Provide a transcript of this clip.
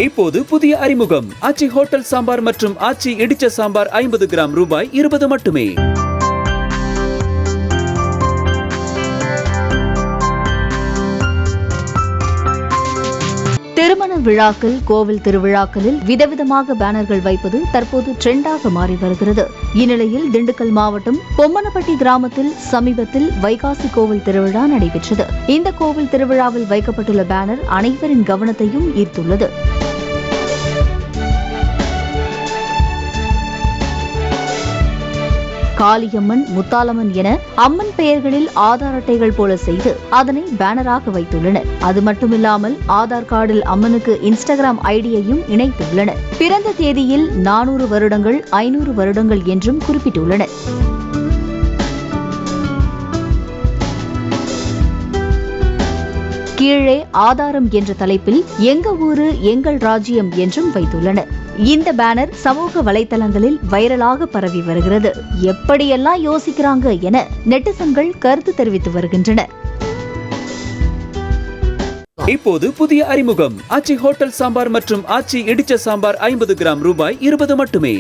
இப்போது புதிய அறிமுகம் ஆச்சி ஹோட்டல் சாம்பார் மற்றும் ஆச்சி இடிச்ச சாம்பார் 50 கிராம் ரூபாய் 20 மட்டுமே. திருமண விழாக்கள், கோவில் திருவிழாக்களில் விதவிதமாக பேனர்கள் வைப்பது தற்போது ட்ரெண்டாக மாறி வருகிறது. இந்நிலையில் திண்டுக்கல் மாவட்டம் பொம்மனப்பட்டி கிராமத்தில் சமீபத்தில் வைகாசி கோவில் திருவிழா நடைபெற்றது. இந்த கோவில் திருவிழாவில் வைக்கப்பட்டுள்ள பேனர் அனைவரின் கவனத்தையும் ஈர்த்துள்ளது. காளியம்மன், முத்தாலம்மன் என அம்மன் பெயர்களில் ஆதார் அட்டைகள் போல செய்து அதனை பேனராக வைத்துள்ளனர். அது மட்டுமில்லாமல் ஆதார் கார்டில் அம்மனுக்கு இன்ஸ்டாகிராம் ஐடியையும் இணைத்துள்ளனர். பிறந்த தேதியில் 400 வருடங்கள், 500 வருடங்கள் என்றும் குறிப்பிட்டுள்ளனர். கீழே ஆதாரம் என்ற தலைப்பில் எங்க ஊரு எங்கள் ராஜ்யம் என்றும் வைத்துள்ளனர். இந்த பேனர் சமூக வலைதளங்களில் வைரலாக பரவி வருகிறது. எப்படியெல்லாம் யோசிக்கிறாங்க என நெட்டிசன்கள் கருத்து தெரிவித்து வருகின்றனர். இப்போது புதிய அறிமுகம் ஆச்சி ஹோட்டல் சாம்பார் மற்றும் ஆச்சி இடிச்ச சாம்பார் 50 கிராம் ரூபாய் 20 மட்டுமே.